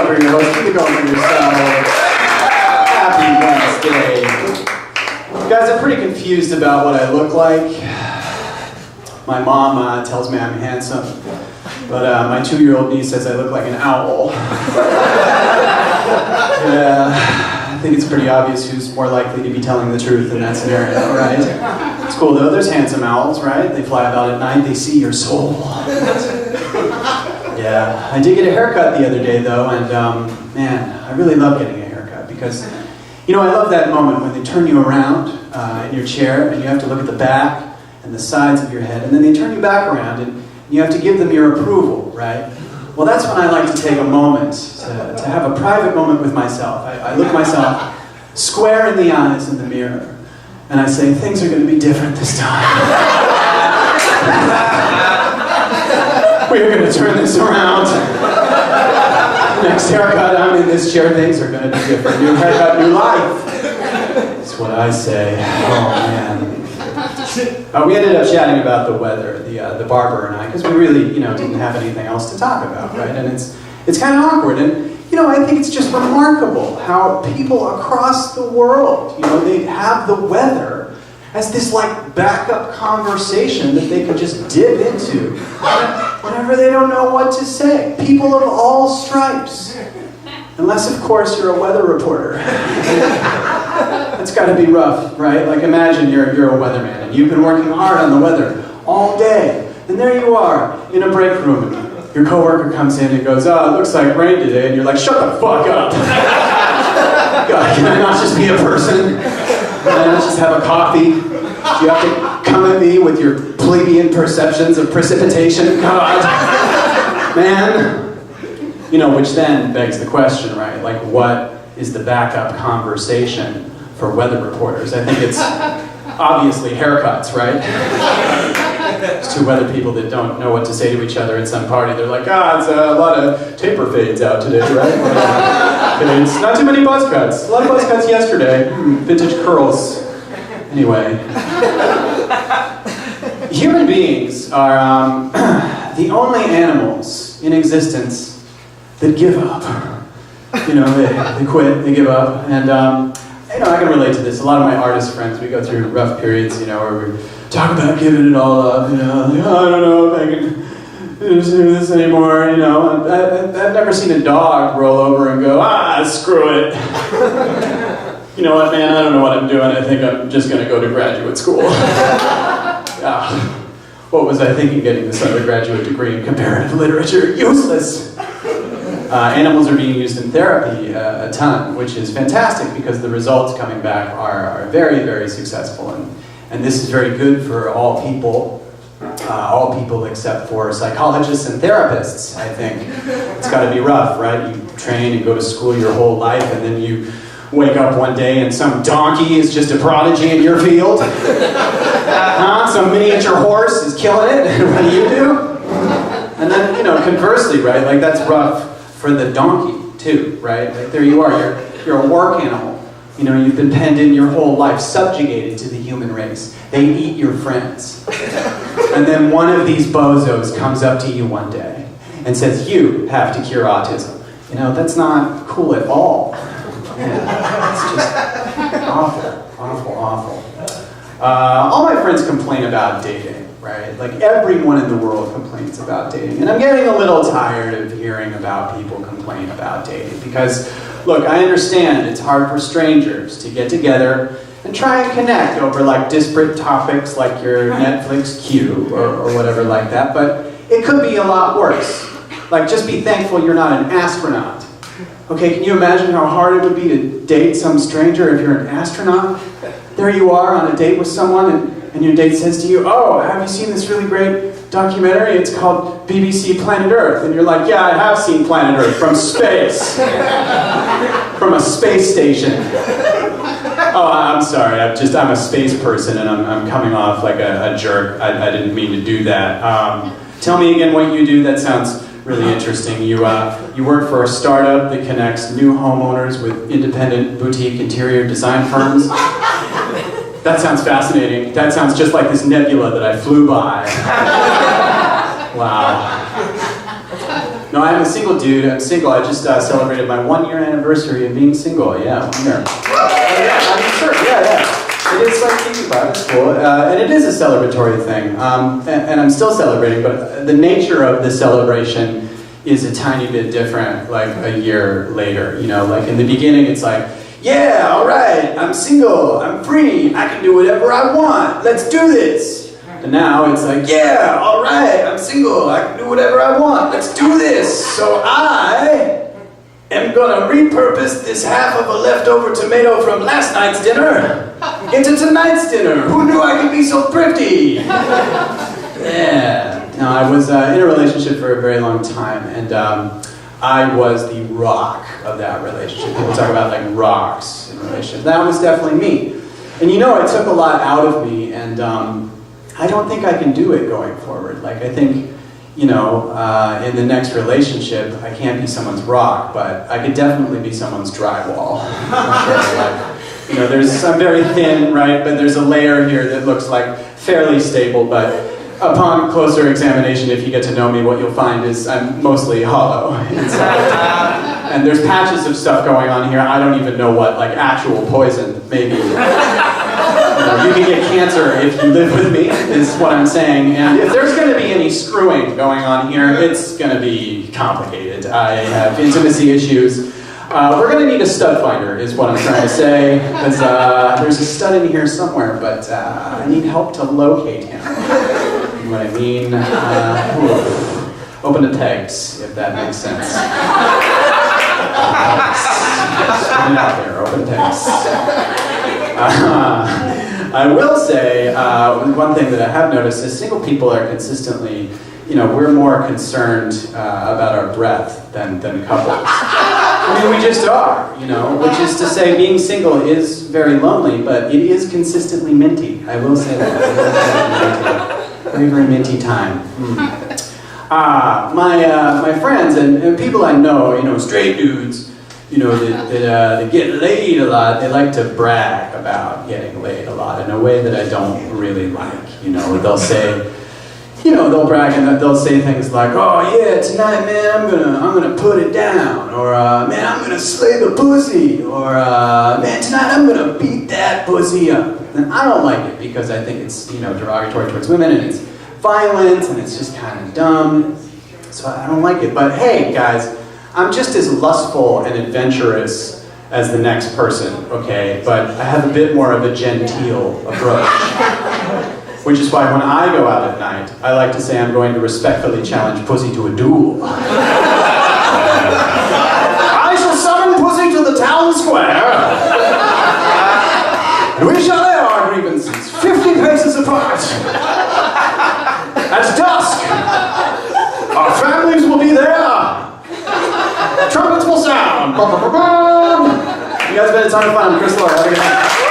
for your host. Keep it going for yourself. Happy Wednesday. You guys are pretty confused about what I look like. My mom tells me I'm handsome, but my 2-year-old niece says I look like an owl. Yeah, I think it's pretty obvious who's more likely to be telling the truth in that scenario, right? It's cool though, there's handsome owls, right? They fly about at night, they see your soul. Yeah, I did get a haircut the other day though, and man, I really love getting a haircut because, you know, I love that moment when they turn you around in your chair and you have to look at the back and the sides of your head, and then they turn you back around and you have to give them your approval, right? Well, that's when I like to take a moment to have a private moment with myself. I look myself square in the eyes in the mirror, and I say, things are going to be different this time. We're going to turn this around. Next haircut, I'm in this chair, things are going to be different. New haircut, new life. That's what I say. Oh, man. We ended up chatting about the weather, the barber and I, because we really, didn't have anything else to talk about, right? And it's kind of awkward, and I think it's just remarkable how people across the world, they have the weather as this like backup conversation that they can just dip into whenever they don't know what to say. People of all stripes, unless of course you're a weather reporter. That's got to be rough, right? Like imagine you're a weatherman and you've been working hard on the weather all day, and there you are in a break room and your coworker comes in and goes, "Oh, it looks like rain today," and you're like, "Shut the fuck up." God, can I not just be a person? Can I not just have a coffee? Do you have to come at me with your plebeian perceptions of precipitation? God, man. Which then begs the question, right? Like, what is the backup conversation for weather reporters? I think it's obviously haircuts, right? It's two weather people that don't know what to say to each other at some party. They're like, it's a lot of taper fades out today, right? It's not too many buzz cuts. A lot of buzz cuts yesterday. Vintage curls. Anyway. Human beings are the only animals in existence that give up. They quit, they give up, and I can relate to this. A lot of my artist friends, we go through rough periods, where we talk about giving it all up, like, oh, I don't know if I can do this anymore, I've never seen a dog roll over and go, screw it. You know what, man, I don't know what I'm doing, I think I'm just going to go to graduate school. What was I thinking getting this undergraduate degree in comparative literature? Useless! Animals are being used in therapy a ton, which is fantastic because the results coming back are very, very successful. And this is very good for all people except for psychologists and therapists, I think. It's got to be rough, right? You train and go to school your whole life, and then you wake up one day and some donkey is just a prodigy in your field. Some miniature horse is killing it, and what do? And then, conversely, right, like that's rough for the donkey, too, right? Like there you are, you're a work animal. You've been penned in your whole life, subjugated to the human race. They eat your friends. And then one of these bozos comes up to you one day and says, you have to cure autism. That's not cool at all. Yeah, it's just awful, awful, awful. All my friends complain about dating, right? Like everyone in the world complains about dating. And I'm getting a little tired of hearing about people complain about dating because, look, I understand it's hard for strangers to get together and try and connect over like disparate topics like your Netflix queue or whatever like that, but it could be a lot worse. Like just be thankful you're not an astronaut. Okay, can you imagine how hard it would be to date some stranger if you're an astronaut? There you are on a date with someone and your date says to you, "Oh, have you seen this really great documentary? It's called BBC Planet Earth." And you're like, "Yeah, I have seen Planet Earth from space." From a space station. "Oh, I'm sorry, I'm a space person and I'm coming off like a jerk. I didn't mean to do that. Tell me again what you do, that sounds really interesting. You work for a startup that connects new homeowners with independent boutique interior design firms. That sounds fascinating. That sounds just like this nebula that I flew by." Wow. No, I'm a single dude. I'm single. I just celebrated my 1-year anniversary of being single. Yeah, 1 year. Yeah, I'm sure. Yeah. It is like 85. It's cool. And it is a celebratory thing. And I'm still celebrating, but the nature of the celebration is a tiny bit different, like a year later. You know, like in the beginning, it's like, yeah, all right, I'm single, I'm free, I can do whatever I want, let's do this. And now it's like, yeah, all right, I'm single, I can do whatever I want, let's do this. So I am gonna repurpose this half of a leftover tomato from last night's dinner into tonight's dinner. Who knew I could be so thrifty? Yeah. No, I was in a relationship for a very long time, and I was the rock of that relationship. People talk about like rocks in relationships. That was definitely me. And you know, it took a lot out of me, and I don't think I can do it going forward. Like, I think, you know, in the next relationship, I can't be someone's rock, but I could definitely be someone's drywall. Like, you know, I'm very thin, right, but there's a layer here that looks like fairly stable, but upon closer examination, if you get to know me, what you'll find is I'm mostly hollow inside. And there's patches of stuff going on here. I don't even know what, like actual poison, maybe. You can get cancer if you live with me, is what I'm saying. And if there's going to be any screwing going on here, it's going to be complicated. I have intimacy issues. We're going to need a stud finder, is what I'm trying to say. Because there's a stud in here somewhere, but I need help to locate him. You know what I mean? Open the tags, if that makes sense. Just put it out there, open tags. I will say, one thing that I have noticed is single people are consistently, you know, we're more concerned about our breath than couples. I mean, we just are, you know, which is to say being single is very lonely, but it is consistently minty. I will say that. Very, very minty time. My friends and people I know, you know, straight dudes, you know, that get laid a lot, they like to brag about getting laid a lot in a way that I don't really like. You know, they'll say, you know, they'll brag and they'll say things like, oh yeah, tonight, man, I'm gonna put it down, or man, I'm gonna slay the pussy, or man, tonight I'm gonna beat that pussy up. And I don't like it because I think it's, you know, derogatory towards women and it's violent and it's just kind of dumb. So I don't like it. But hey, guys, I'm just as lustful and adventurous as the next person, okay? But I have a bit more of a genteel approach. Which is why when I go out at night, I like to say I'm going to respectfully challenge pussy to a duel. I shall summon pussy to the town square, and we shall air our grievances 50 paces apart. At dusk, our families will be there. Trumpets will sound. You guys better time to find Chris Loar. Have a good night.